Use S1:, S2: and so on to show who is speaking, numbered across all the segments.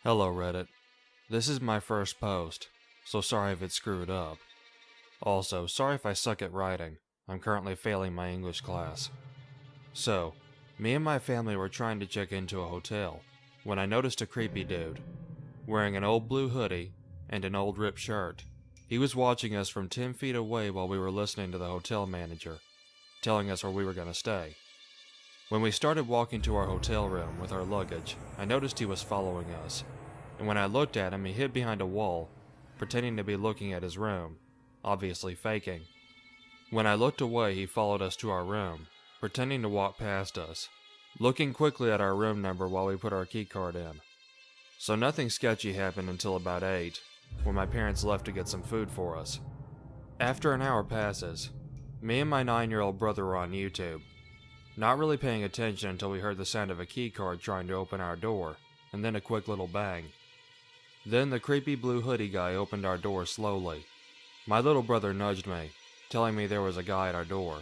S1: Hello Reddit. This is my first post, so sorry if it's screwed up. Also, sorry if I suck at writing. I'm currently failing my English class. So, me and my family were trying to check into a hotel when I noticed a creepy dude, wearing an old blue hoodie and an old ripped shirt. He was watching us from 10 feet away while we were listening to the hotel manager, telling us where we were going to stay. When we started walking to our hotel room with our luggage, I noticed he was following us, and when I looked at him, he hid behind a wall, pretending to be looking at his room, obviously faking. When I looked away, he followed us to our room, pretending to walk past us, looking quickly at our room number while we put our keycard in. So nothing sketchy happened until about 8, when my parents left to get some food for us. After an hour passes, me and my 9-year-old brother were on YouTube, not really paying attention until we heard the sound of a keycard trying to open our door, and then a quick little bang. Then the creepy blue hoodie guy opened our door slowly. My little brother nudged me, telling me there was a guy at our door.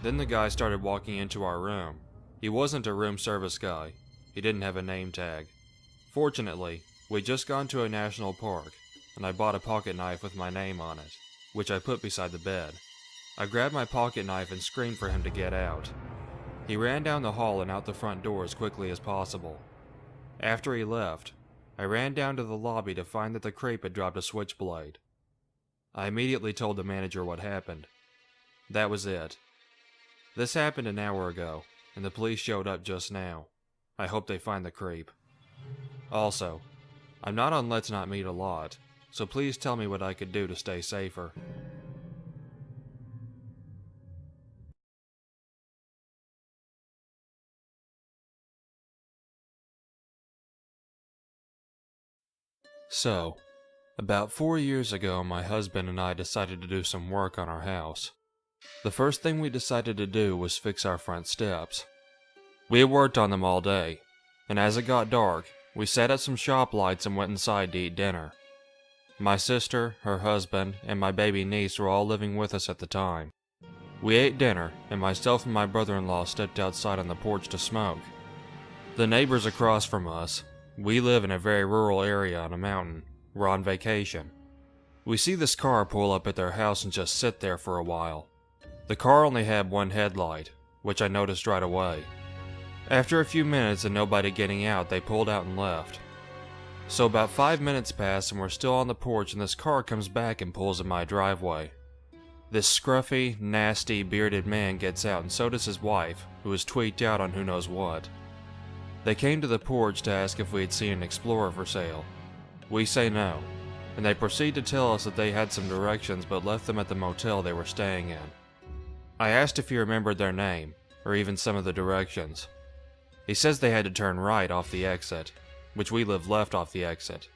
S1: Then the guy started walking into our room. He wasn't a room service guy. He didn't have a name tag. Fortunately, we'd just gone to a national park, and I bought a pocket knife with my name on it, which I put beside the bed. I grabbed my pocket knife and screamed for him to get out. He ran down the hall and out the front door as quickly as possible. After he left, I ran down to the lobby to find that the creep had dropped a switchblade. I immediately told the manager what happened. That was it. This happened an hour ago, and the police showed up just now. I hope they find the creep. Also, I'm not on Let'sNotMeet a lot, so please tell me what I could do to stay safer. So, about 4 years ago, my husband and I decided to do some work on our house. The first thing we decided to do was fix our front steps. We had worked on them all day, and as it got dark, we set up some shop lights and went inside to eat dinner. My sister, her husband, and my baby niece were all living with us at the time. We ate dinner, and myself and my brother-in-law stepped outside on the porch to smoke. The neighbors across from us, we live in a very rural area on a mountain. We're on vacation. We see this car pull up at their house and just sit there for a while. The car only had one headlight, which I noticed right away. After a few minutes and nobody getting out, they pulled out and left. So about 5 minutes pass and we're still on the porch and this car comes back and pulls in my driveway. This scruffy, nasty, bearded man gets out and so does his wife, who is tweaked out on who knows what. They came to the porch to ask if we had seen an Explorer for sale. We say no, and they proceed to tell us that they had some directions but left them at the motel they were staying in. I asked if he remembered their name, or even some of the directions. He says they had to turn right off the exit, which we live left off the exit.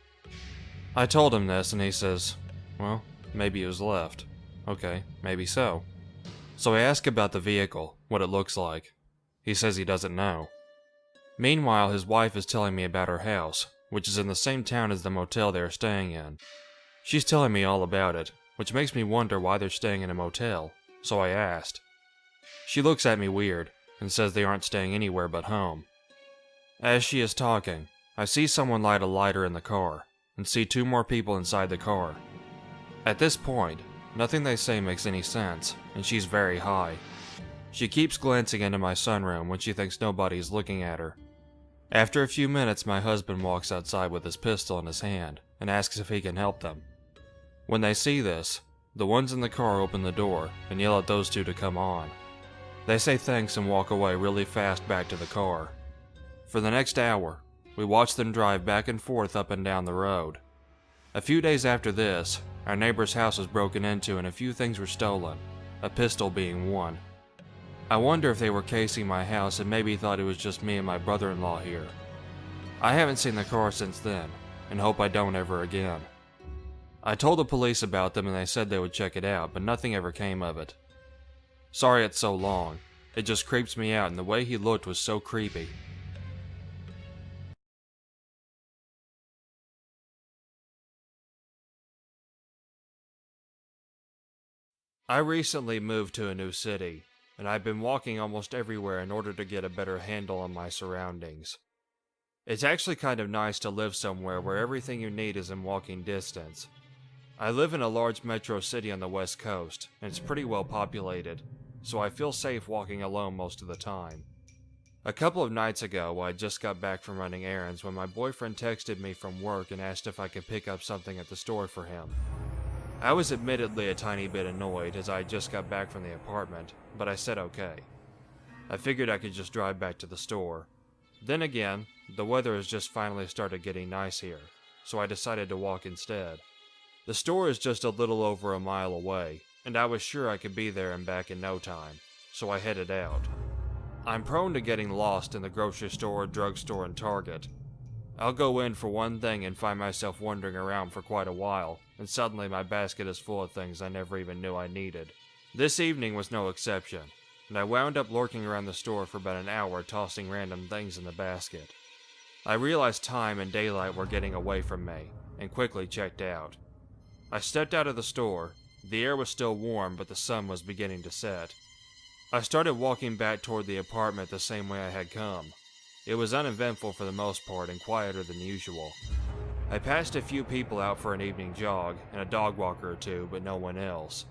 S1: I told him this and he says, well, maybe it was left. Okay, maybe so. So I ask about the vehicle, what it looks like. He says he doesn't know. Meanwhile, his wife is telling me about her house, which is in the same town as the motel they are staying in. She's telling me all about it, which makes me wonder why they're staying in a motel, so I asked. She looks at me weird, and says they aren't staying anywhere but home. As she is talking, I see someone light a lighter in the car, and see 2 more people inside the car. At this point, nothing they say makes any sense, and she's very high. She keeps glancing into my sunroom when she thinks nobody is looking at her. After a few minutes, my husband walks outside with his pistol in his hand and asks if he can help them. When they see this, the ones in the car open the door and yell at those 2 to come on. They say thanks and walk away really fast back to the car. For the next hour, we watch them drive back and forth up and down the road. A few days after this, our neighbor's house was broken into and a few things were stolen, a pistol being one. I wonder if they were casing my house and maybe thought it was just me and my brother-in-law here. I haven't seen the car since then, and hope I don't ever again. I told the police about them and they said they would check it out, but nothing ever came of it. Sorry it's so long. It just creeps me out and the way he looked was so creepy. I recently moved to a new city, and I've been walking almost everywhere in order to get a better handle on my surroundings. It's actually kind of nice to live somewhere where everything you need is in walking distance. I live in a large metro city on the west coast, and it's pretty well populated, so I feel safe walking alone most of the time. A couple of nights ago, I just got back from running errands when my boyfriend texted me from work and asked if I could pick up something at the store for him. I was admittedly a tiny bit annoyed as I had just got back from the apartment, but I said okay. I figured I could just drive back to the store. Then again, the weather has just finally started getting nice here, so I decided to walk instead. The store is just a little over a mile away, and I was sure I could be there and back in no time, so I headed out. I'm prone to getting lost in the grocery store, drugstore, and Target. I'll go in for one thing and find myself wandering around for quite a while, and suddenly my basket is full of things I never even knew I needed. This evening was no exception, and I wound up lurking around the store for about an hour tossing random things in the basket. I realized time and daylight were getting away from me, and quickly checked out. I stepped out of the store. The air was still warm, but the sun was beginning to set. I started walking back toward the apartment the same way I had come. It was uneventful for the most part and quieter than usual. I passed a few people out for an evening jog and a dog walker or two, but no one else.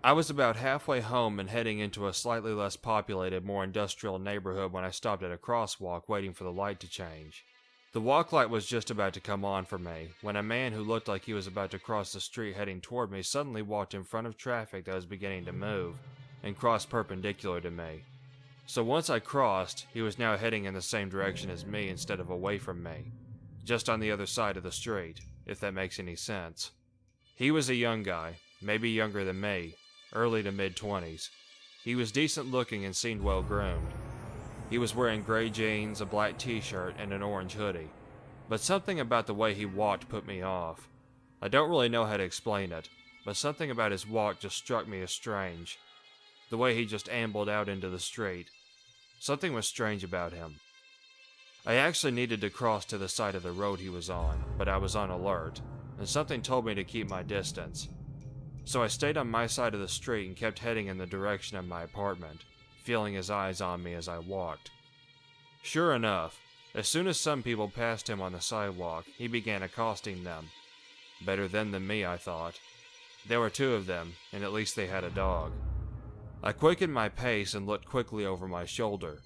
S1: I was about halfway home and heading into a slightly less populated, more industrial neighborhood when I stopped at a crosswalk waiting for the light to change. The walk light was just about to come on for me when a man who looked like he was about to cross the street heading toward me suddenly walked in front of traffic that was beginning to move and crossed perpendicular to me. So once I crossed, he was now heading in the same direction as me instead of away from me, just on the other side of the street, if that makes any sense. He was a young guy, maybe younger than me, early to mid-20s. He was decent looking and seemed well groomed. He was wearing gray jeans, a black t-shirt, and an orange hoodie. But something about the way he walked put me off. I don't really know how to explain it, but something about his walk just struck me as strange. The way he just ambled out into the street. Something was strange about him. I actually needed to cross to the side of the road he was on, but I was on alert, and something told me to keep my distance. So I stayed on my side of the street and kept heading in the direction of my apartment, feeling his eyes on me as I walked. Sure enough, as soon as some people passed him on the sidewalk, he began accosting them. Better them than me, I thought. There were two of them, and at least they had a dog. I quickened my pace and looked quickly over my shoulder.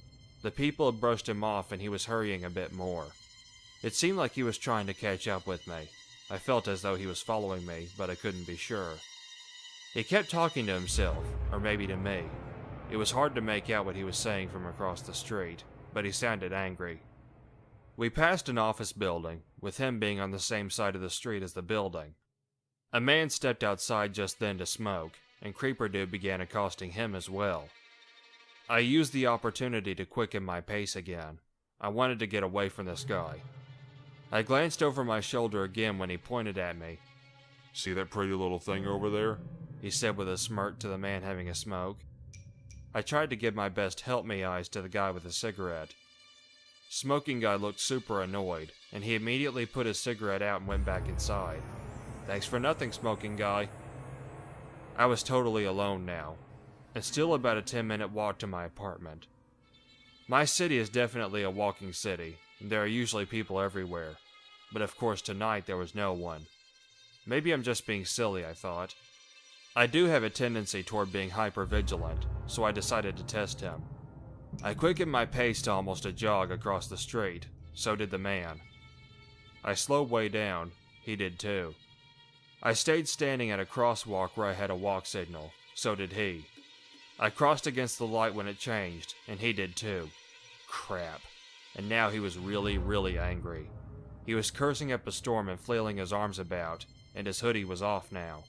S1: The people had brushed him off and he was hurrying a bit more. It seemed like he was trying to catch up with me. I felt as though he was following me, but I couldn't be sure. He kept talking to himself, or maybe to me. It was hard to make out what he was saying from across the street, but he sounded angry. We passed an office building, with him being on the same side of the street as the building. A man stepped outside just then to smoke, and Creeper Dude began accosting him as well. I used the opportunity to quicken my pace again. I wanted to get away from this guy. I glanced over my shoulder again when he pointed at me.
S2: "See that pretty little thing over there?"
S1: he said with a smirk to the man having a smoke. I tried to give my best help me eyes to the guy with the cigarette. Smoking guy looked super annoyed, and he immediately put his cigarette out and went back inside. "Thanks for nothing, smoking guy." I was totally alone now, and still about a 10-minute walk to my apartment. My city is definitely a walking city, and there are usually people everywhere, but of course tonight there was no one. Maybe I'm just being silly, I thought. I do have a tendency toward being hyper-vigilant, so I decided to test him. I quickened my pace to almost a jog across the street, so did the man. I slowed way down, he did too. I stayed standing at a crosswalk where I had a walk signal, so did he. I crossed against the light when it changed, and he did too. Crap. And now he was really angry. He was cursing up a storm and flailing his arms about, and his hoodie was off now.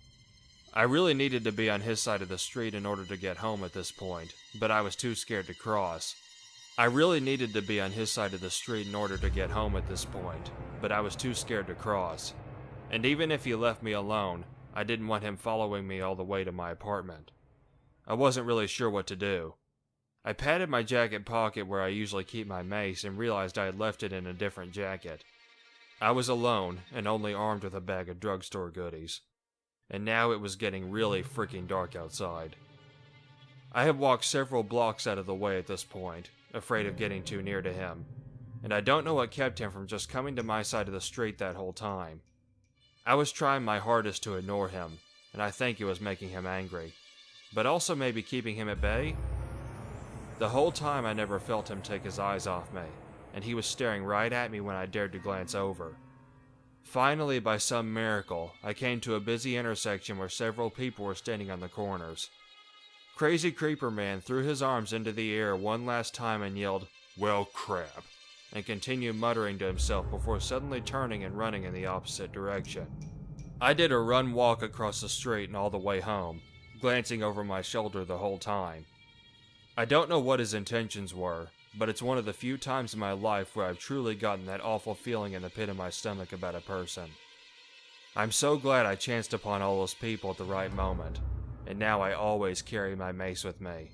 S1: I really needed to be on his side of the street in order to get home at this point, but I was too scared to cross. And even if he left me alone, I didn't want him following me all the way to my apartment. I wasn't really sure what to do. I patted my jacket pocket where I usually keep my mace and realized I had left it in a different jacket. I was alone and only armed with a bag of drugstore goodies. And now it was getting really freaking dark outside. I had walked several blocks out of the way at this point, afraid of getting too near to him. and I don't know what kept him from just coming to my side of the street that whole time. I was trying my hardest to ignore him, and I think it was making him angry, but also maybe keeping him at bay. The whole time I never felt him take his eyes off me, and he was staring right at me when I dared to glance over. Finally, by some miracle, I came to a busy intersection where several people were standing on the corners. Crazy Creeper Man threw his arms into the air one last time and yelled, "Well, crap," and continued muttering to himself before suddenly turning and running in the opposite direction. I did a run walk across the street and all the way home, glancing over my shoulder the whole time. I don't know what his intentions were, but it's one of the few times in my life where I've truly gotten that awful feeling in the pit of my stomach about a person. I'm so glad I chanced upon all those people at the right moment, and now I always carry my mace with me.